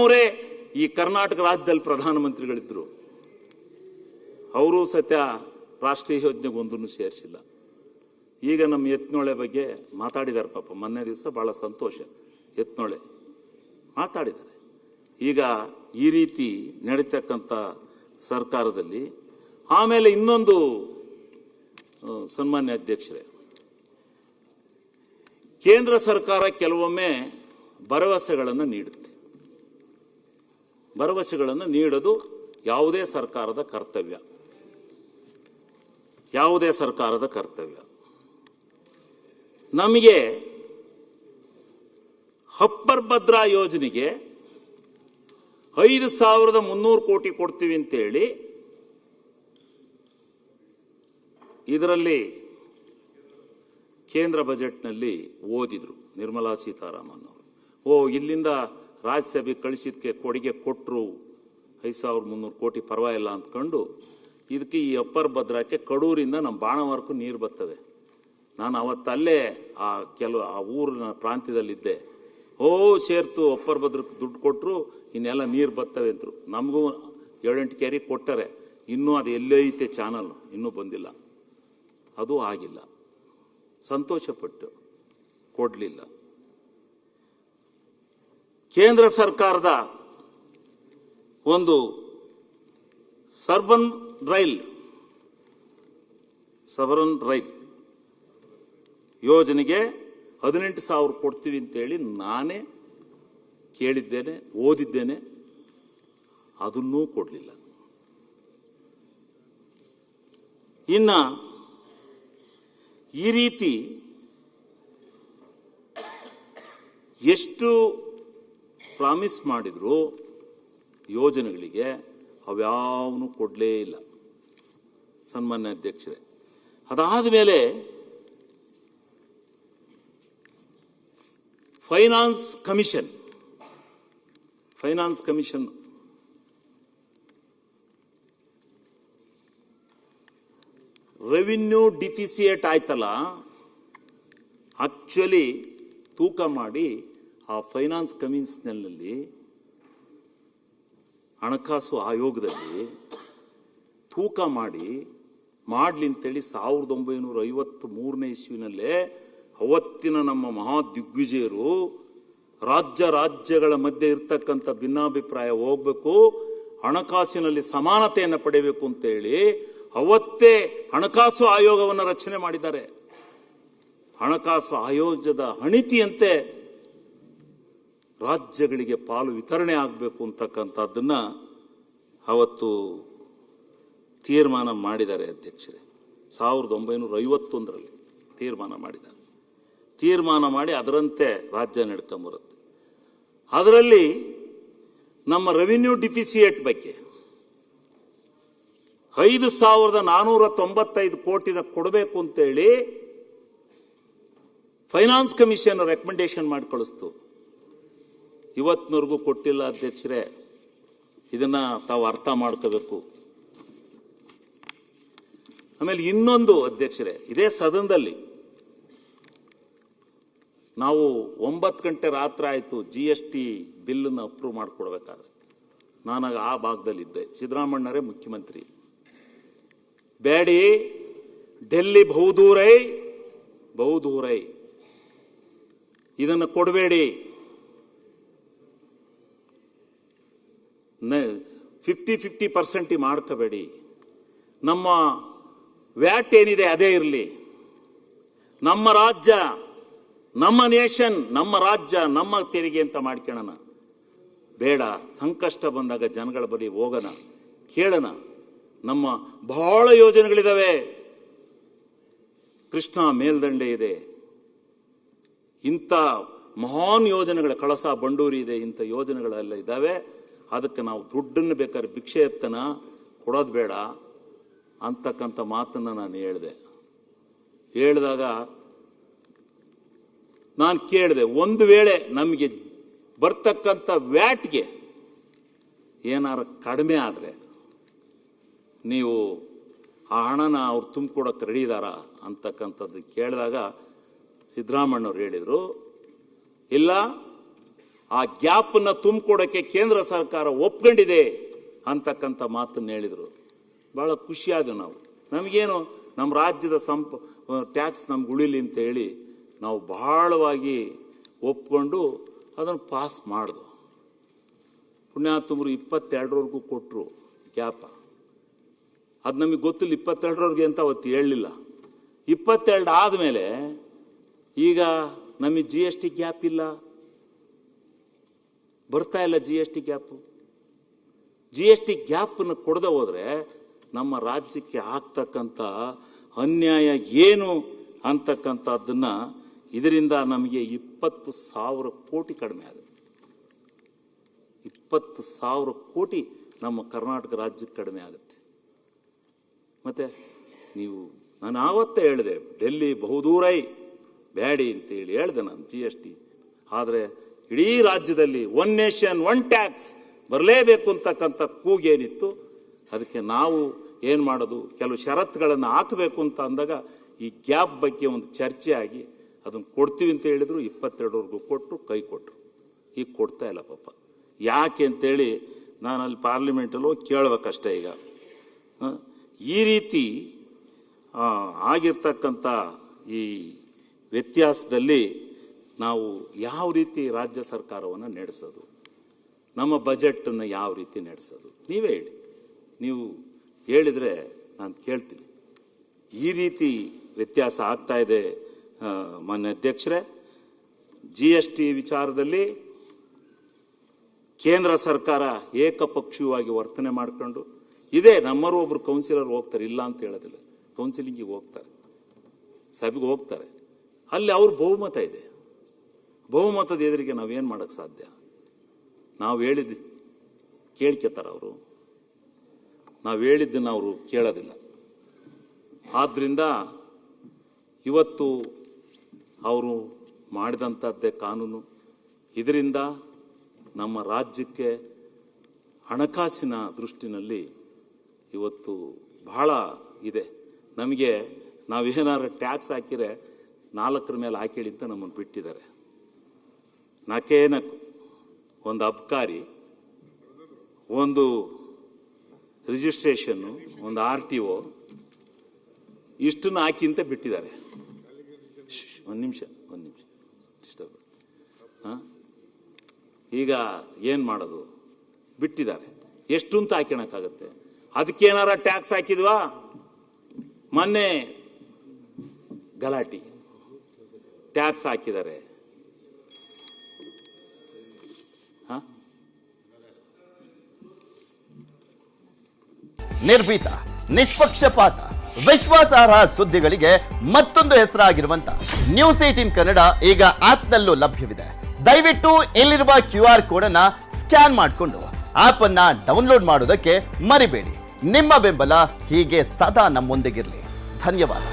ಸಿದ್ದರಾಮಯ್ಯನವರೇ ಈ ಕರ್ನಾಟಕ ರಾಜ್ಯದಲ್ಲಿ ಪ್ರಧಾನಮಂತ್ರಿಗಳಿದ್ದರು. ಅವರು ಸತ್ಯ ರಾಷ್ಟ್ರೀಯ ಯೋಜನೆಗೆ ಒಂದನ್ನು ಸೇರಿಸಿಲ್ಲ. ಈಗ ನಮ್ಮ ಯತ್ನೋಳೆ ಬಗ್ಗೆ ಮಾತಾಡಿದ್ದಾರೆ ಪಾಪ, ಮೊನ್ನೆ ದಿವಸ ಭಾಳ ಸಂತೋಷ. ಯತ್ನೋಳೆ ಮಾತಾಡಿದ್ದಾರೆ. ಈಗ ಈ ರೀತಿ ನಡೀತಕ್ಕಂಥ ಸರ್ಕಾರದಲ್ಲಿ ಆಮೇಲೆ ಇನ್ನೊಂದು, ಸನ್ಮಾನ್ಯ ಅಧ್ಯಕ್ಷರೇ, ಕೇಂದ್ರ ಸರ್ಕಾರ ಕೆಲವೊಮ್ಮೆ ಭರವಸೆಗಳನ್ನು ನೀಡುತ್ತೆ. ಭರವಸೆಗಳನ್ನು ನೀಡೋದು ಯಾವುದೇ ಸರ್ಕಾರದ ಕರ್ತವ್ಯ, ಯಾವುದೇ ಸರ್ಕಾರದ ಕರ್ತವ್ಯ. ನಮಗೆ ಅಪ್ಪರ್ ಭದ್ರಾ ಯೋಜನೆಗೆ 5,300 ಕೋಟಿ ಕೊಡ್ತೀವಿ ಅಂತೇಳಿ ಇದರಲ್ಲಿ ಕೇಂದ್ರ ಬಜೆಟ್ನಲ್ಲಿ ಓದಿದ್ರು ನಿರ್ಮಲಾ ಸೀತಾರಾಮನ್ ಅವರು. ಇಲ್ಲಿಂದ ರಾಜ್ಯಸಭೆಗೆ ಕಳಿಸಿದ್ದಕ್ಕೆ ಕೊಡುಗೆ ಕೊಟ್ಟರು 5,300 ಕೋಟಿ, ಪರವಾಗಿಲ್ಲ ಅಂದ್ಕೊಂಡು ಇದಕ್ಕೆ ಈ ಅಪ್ಪರ್ ಭದ್ರಾಕ್ಕೆ ಕಡೂರಿಂದ ನಮ್ಮ ಬಾಣವರ್ಕು ನೀರು ಬರ್ತವೆ. ನಾನು ಅವತ್ತಲ್ಲೇ ಆ ಊರಿನ ಪ್ರಾಂತ್ಯದಲ್ಲಿದ್ದೆ. ಸೇರ್ತು ಅಪ್ಪರ್ ಭದ್ರಕ್ಕೆ ದುಡ್ಡು ಕೊಟ್ಟರು, ಇನ್ನೆಲ್ಲ ನೀರು ಬರ್ತವೆ ಅಂದರು. ನಮಗೂ 7-8 ಕೆರೆ ಕೊಟ್ಟರೆ, ಇನ್ನೂ ಅದು ಎಲ್ಲೈತೆ ಚಾನಲ್, ಇನ್ನೂ ಬಂದಿಲ್ಲ. ಅದು ಆಗಿಲ್ಲ. ಸಂತೋಷಪಟ್ಟು ಕೊಡಲಿಲ್ಲ. ಕೇಂದ್ರ ಸರ್ಕಾರದ ಒಂದು ಸಬರ್ಬನ್ ರೈಲ್ ಯೋಜನೆಗೆ 18,000 ಕೊಡ್ತೀವಿ ಅಂತೇಳಿ ನಾನೇ ಕೇಳಿದ್ದೇನೆ, ಓದಿದ್ದೇನೆ. ಅದನ್ನೂ ಕೊಡಲಿಲ್ಲ. ಇನ್ನು ಈ ರೀತಿ ಎಷ್ಟು ಪ್ರಾಮಿಸ್ ಮಾಡಿದ್ರು ಯೋಜನೆಗಳಿಗೆ, ಅವ್ಯಾವನು ಕೊಡಲೇ ಇಲ್ಲ ಸನ್ಮಾನ್ಯ ಅಧ್ಯಕ್ಷರೇ. ಅದಾದ ಮೇಲೆ ಫೈನಾನ್ಸ್ ಕಮಿಷನ್ ರೆವಿನ್ಯೂ ಡಿಫಿಸಿಯೇಟ್ ಆಯ್ತಲ್ಲ, ಆಕ್ಚುಲಿ ತೂಕ ಮಾಡಿ ಆ ಫೈನಾನ್ಸ್ ಕಮಿಷನ್ನಲ್ಲಿ, ಹಣಕಾಸು ಆಯೋಗದಲ್ಲಿ ತೂಕ ಮಾಡಲಿ ಅಂತೇಳಿ 1953ನೇ ಇಸ್ವಿನಲ್ಲೇ ಅವತ್ತಿನ ನಮ್ಮ ಮಹಾ ದಿಗ್ವಿಜಯರು ರಾಜ್ಯಗಳ ಮಧ್ಯೆ ಇರ್ತಕ್ಕಂಥ ಭಿನ್ನಾಭಿಪ್ರಾಯ ಹೋಗ್ಬೇಕು, ಹಣಕಾಸಿನಲ್ಲಿ ಸಮಾನತೆಯನ್ನು ಪಡೆಯಬೇಕು ಅಂತೇಳಿ ಅವತ್ತೇ ಹಣಕಾಸು ಆಯೋಗವನ್ನು ರಚನೆ ಮಾಡಿದ್ದಾರೆ. ಹಣಕಾಸು ಆಯೋಗದ ಅಣಿತಿಯಂತೆ ರಾಜ್ಯಗಳಿಗೆ ಪಾಲು ವಿತರಣೆ ಆಗಬೇಕು ಅಂತಕ್ಕಂಥದ್ದನ್ನು ಅವತ್ತು ತೀರ್ಮಾನ ಮಾಡಿದ್ದಾರೆ ಅಧ್ಯಕ್ಷರೇ. 1951ರಲ್ಲಿ ತೀರ್ಮಾನ ಮಾಡಿದ್ದಾರೆ. ತೀರ್ಮಾನ ಮಾಡಿ ಅದರಂತೆ ರಾಜ್ಯ ನಡ್ಕೊಂಬರುತ್ತೆ. ಅದರಲ್ಲಿ ನಮ್ಮ ರೆವಿನ್ಯೂ ಡಿಫಿಸಿಯೇಟ್ ಬಗ್ಗೆ 5,495 ಕೋಟಿನ ಕೊಡಬೇಕು ಅಂತೇಳಿ ಫೈನಾನ್ಸ್ ಕಮಿಷನ್ ರೆಕಮೆಂಡೇಶನ್ ಮಾಡಿ ಕಳಿಸ್ತು. ಇವತ್ತಿನವರೆಗೂ ಕೊಟ್ಟಿಲ್ಲ ಅಧ್ಯಕ್ಷರೇ. ಇದನ್ನ ತಾವು ಅರ್ಥ ಮಾಡ್ಕೋಬೇಕು. ಆಮೇಲೆ ಇನ್ನೊಂದು ಅಧ್ಯಕ್ಷರೇ, ಇದೇ ಸದನದಲ್ಲಿ ನಾವು 9 ಗಂಟೆ ರಾತ್ರಿ ಆಯಿತು GST ಬಿಲ್ಲನ್ನು ಅಪ್ರೂವ್ ಮಾಡಿಕೊಡ್ಬೇಕಾದ್ರೆ, ನಾನಾಗ ಆ ಭಾಗದಲ್ಲಿದ್ದೆ. ಸಿದ್ದರಾಮಣ್ಣರೇ ಮುಖ್ಯಮಂತ್ರಿ. ಬೇಡಿ, ಡೆಲ್ಲಿ ಬಹುದೂರೈ ಇದನ್ನು ಕೊಡಬೇಡಿ, 50% ಮಾಡ್ಕೋಬೇಡಿ, ನಮ್ಮ ವ್ಯಾಟ್ ಏನಿದೆ ಅದೇ ಇರಲಿ, ನಮ್ಮ ರಾಜ್ಯ, ನಮ್ಮ ನೇಷನ್, ನಮ್ಮ ರಾಜ್ಯ, ನಮ್ಮ ತೆರಿಗೆ ಅಂತ ಮಾಡ್ಕೊಳ್ಳೋಣ. ಬೇಡ, ಸಂಕಷ್ಟ ಬಂದಾಗ ಜನಗಳ ಬಳಿ ಹೋಗೋಣ, ಕೇಳೋಣ. ನಮ್ಮ ಬಹಳ ಯೋಜನೆಗಳಿದ್ದಾವೆ. ಕೃಷ್ಣ ಮೇಲ್ದಂಡೆ ಇದೆ, ಇಂಥ ಮಹಾನ್ ಯೋಜನೆಗಳ, ಕಳಸ ಬಂಡೂರಿ ಇದೆ, ಇಂಥ ಯೋಜನೆಗಳೆಲ್ಲ ಇದ್ದಾವೆ. ಅದಕ್ಕೆ ನಾವು ದುಡ್ಡನ್ನು ಬೇಕಾದ್ರೆ ಭಿಕ್ಷೆ ಎತ್ತನ, ಕೊಡೋದು ಬೇಡ ಅಂತಕ್ಕಂಥ ಮಾತನ್ನು ನಾನು ಹೇಳಿದಾಗ ನಾನು ಕೇಳಿದೆ, ಒಂದು ವೇಳೆ ನಮಗೆ ಬರ್ತಕ್ಕಂಥ ವ್ಯಾಟ್ಗೆ ಏನಾರ ಕಡಿಮೆ ಆದರೆ ನೀವು ಆ ಹಣನ ಅವ್ರು ತುಂಬಿಕೊಡೋಕ್ಕೆ ರೆಡಿ ಇದ್ದಾರಾ ಅಂತಕ್ಕಂಥದ್ದು ಕೇಳಿದಾಗ ಸಿದ್ದರಾಮಣ್ಣವ್ರು ಹೇಳಿದರು, ಇಲ್ಲ ಆ ಗ್ಯಾಪನ್ನು ತುಂಬಿಕೊಡೋಕ್ಕೆ ಕೇಂದ್ರ ಸರ್ಕಾರ ಒಪ್ಕೊಂಡಿದೆ ಅಂತಕ್ಕಂಥ ಮಾತನ್ನು ಹೇಳಿದರು. ಭಾಳ ಖುಷಿಯಾದ ನಾವು. ನಮಗೇನು ನಮ್ಮ ರಾಜ್ಯದ ಟ್ಯಾಕ್ಸ್ ನಮ್ಗೆ ಉಳಿಲಿ ಅಂತ ಹೇಳಿ ನಾವು ಬಹಳವಾಗಿ ಒಪ್ಕೊಂಡು ಅದನ್ನು ಪಾಸ್ ಮಾಡಿದ್ವು. ಪುಣ್ಯಾತುಮರು 22ರವರೆಗೂ ಕೊಟ್ಟರು ಗ್ಯಾಪ. ಅದು ನಮಗೆ ಗೊತ್ತಿಲ್ಲ 22ರವರೆಗೆ ಅಂತ ಅವತ್ತು ಹೇಳಲಿಲ್ಲ. 22 ಆದಮೇಲೆ ಈಗ ನಮಗೆ GST ಗ್ಯಾಪ್ ಇಲ್ಲ, ಬರ್ತಾ ಇಲ್ಲ GST ಗ್ಯಾಪು. GST ಗ್ಯಾಪನ್ನು ಕೊಡದೆ ಹೋದರೆ ನಮ್ಮ ರಾಜ್ಯಕ್ಕೆ ಆಗ್ತಕ್ಕಂಥ ಅನ್ಯಾಯ ಏನು ಅಂತಕ್ಕಂಥದ್ದನ್ನು ಇದರಿಂದ ನಮಗೆ 20,000 ಕೋಟಿ ಕಡಿಮೆ ಆಗುತ್ತೆ. 20,000 ಕೋಟಿ ನಮ್ಮ ಕರ್ನಾಟಕ ರಾಜ್ಯಕ್ಕೆ ಕಡಿಮೆ ಆಗುತ್ತೆ. ಮತ್ತು ನೀವು ನಾನು ಆವತ್ತೇ ಹೇಳಿದೆ ಡೆಲ್ಲಿ ಬಹುದೂರೈ ಬ್ಯಾಡಿ ಅಂತೇಳಿ ಹೇಳಿದೆ ನಾನು GST. ಆದರೆ ಇಡೀ ರಾಜ್ಯದಲ್ಲಿ 1 ನೇಷನ್ 1 ಟ್ಯಾಕ್ಸ್ ಬರಲೇಬೇಕು ಅಂತಕ್ಕಂಥ ಕೂಗೇನಿತ್ತು. ಅದಕ್ಕೆ ನಾವು ಏನು ಮಾಡೋದು, ಕೆಲವು ಷರತ್ತುಗಳನ್ನು ಹಾಕಬೇಕು ಅಂತ ಅಂದಾಗ ಈ ಗ್ಯಾಪ್ ಬಗ್ಗೆ ಒಂದು ಚರ್ಚೆ ಆಗಿ ಅದನ್ನು ಕೊಡ್ತೀವಿ ಅಂತ ಹೇಳಿದ್ರು. 22ರವರೆಗೂ ಕೊಟ್ಟರು, ಕೈ ಕೊಟ್ಟರು. ಈಗ ಕೊಡ್ತಾ ಇಲ್ಲ ಪಾಪ. ಯಾಕೆ ಅಂತೇಳಿ ನಾನು ಅಲ್ಲಿ ಪಾರ್ಲಿಮೆಂಟಲ್ಲೂ ಕೇಳಬೇಕಷ್ಟೇ. ಈಗ ಈ ರೀತಿ ಆಗಿರ್ತಕ್ಕಂಥ ಈ ವ್ಯತ್ಯಾಸದಲ್ಲಿ ನಾವು ಯಾವ ರೀತಿ ರಾಜ್ಯ ಸರ್ಕಾರವನ್ನು ನಡೆಸೋದು, ನಮ್ಮ ಬಜೆಟನ್ನು ಯಾವ ರೀತಿ ನಡೆಸೋದು, ನೀವೇ ಹೇಳಿ. ನೀವು ಹೇಳಿದರೆ ನಾನು ಕೇಳ್ತೀನಿ. ಈ ರೀತಿ ವ್ಯತ್ಯಾಸ ಆಗ್ತಾ ಇದೆ. ಮಾನ್ಯ ಅಧ್ಯಕ್ಷರೇ, GST ವಿಚಾರದಲ್ಲಿ ಕೇಂದ್ರ ಸರ್ಕಾರ ಏಕಪಕ್ಷೀಯವಾಗಿ ವರ್ತನೆ ಮಾಡಿಕೊಂಡು ಇದೆ. ನಮ್ಮರು ಒಬ್ಬರು ಕೌನ್ಸಿಲರ್ ಹೋಗ್ತಾರೆ, ಇಲ್ಲ ಅಂತ ಹೇಳೋದಿಲ್ಲ, ಕೌನ್ಸಿಲಿಂಗಿಗೆ ಹೋಗ್ತಾರೆ, ಸಭೆಗೆ ಹೋಗ್ತಾರೆ. ಅಲ್ಲಿ ಅವ್ರ ಬಹುಮತ ಇದೆ. ಬಹುಮತದ ಎದುರಿಗೆ ನಾವೇನು ಮಾಡೋಕ್ಕೆ ಸಾಧ್ಯ? ನಾವು ಹೇಳಿದ್ದು ಕೇಳ್ಕೊತಾರೆ ಅವರು, ನಾವು ಹೇಳಿದ್ದನ್ನು ಅವರು ಕೇಳೋದಿಲ್ಲ. ಆದ್ದರಿಂದ ಇವತ್ತು ಅವರು ಮಾಡಿದಂಥದ್ದೇ ಕಾನೂನು. ಇದರಿಂದ ನಮ್ಮ ರಾಜ್ಯಕ್ಕೆ ಹಣಕಾಸಿನ ದೃಷ್ಟಿನಲ್ಲಿ ಇವತ್ತು ಬಹಳ ಇದೆ. ನಮಗೆ ನಾವೇನಾದ್ರು ಟ್ಯಾಕ್ಸ್ ಹಾಕಿದರೆ 4 ಮೇಲೆ ಹಾಕೇಳಿ ಅಂತ ನಮ್ಮನ್ನು ಬಿಟ್ಟಿದ್ದಾರೆ. ನಾಕೇನಕ್ಕು ಒಂದು ಅಬ್ಕಾರಿ, ಒಂದು ರಿಜಿಸ್ಟ್ರೇಷನ್ನು, ಒಂದು RTO ಇಷ್ಟನ್ನು ಹಾಕಿ ಅಂತ ಬಿಟ್ಟಿದ್ದಾರೆ. ಒಂದು ನಿಮಿಷ ಡಿಸ್ಟರ್ಬ್. ಈಗ ಏನು ಮಾಡೋದು? ಬಿಟ್ಟಿದ್ದಾರೆ. ಎಷ್ಟು ಅಂತ ಹಾಕೋಣಕ್ಕಾಗತ್ತೆ? ಅದಕ್ಕೇನಾರ ಟ್ಯಾಕ್ಸ್ ಹಾಕಿದ್ವಾ? ಮೊನ್ನೆ ಗಲಾಟಿ ಟ್ಯಾಕ್ಸ್ ಹಾಕಿದ್ದಾರೆ. ನಿರ್ಭೀತ, ನಿಷ್ಪಕ್ಷಪಾತ, ವಿಶ್ವಾಸಾರ್ಹ ಸುದ್ದಿಗಳಿಗೆ ಮತ್ತೊಂದು ಹೆಸರಾಗಿರುವಂತ News18 ಕನ್ನಡ ಈಗ ಆಪ್ನಲ್ಲೂ ಲಭ್ಯವಿದೆ. ದಯವಿಟ್ಟು ಇಲ್ಲಿರುವ QR ಕೋಡ್ ಅನ್ನ ಸ್ಕ್ಯಾನ್ ಮಾಡಿಕೊಂಡು ಆಪ್ ಅನ್ನ ಡೌನ್ಲೋಡ್ ಮಾಡೋದಕ್ಕೆ ಮರಿಬೇಡಿ. ನಿಮ್ಮ ಬೆಂಬಲ ಹೀಗೆ ಸದಾ ನಮ್ಮೊಂದಿಗಿರಲಿ. ಧನ್ಯವಾದ.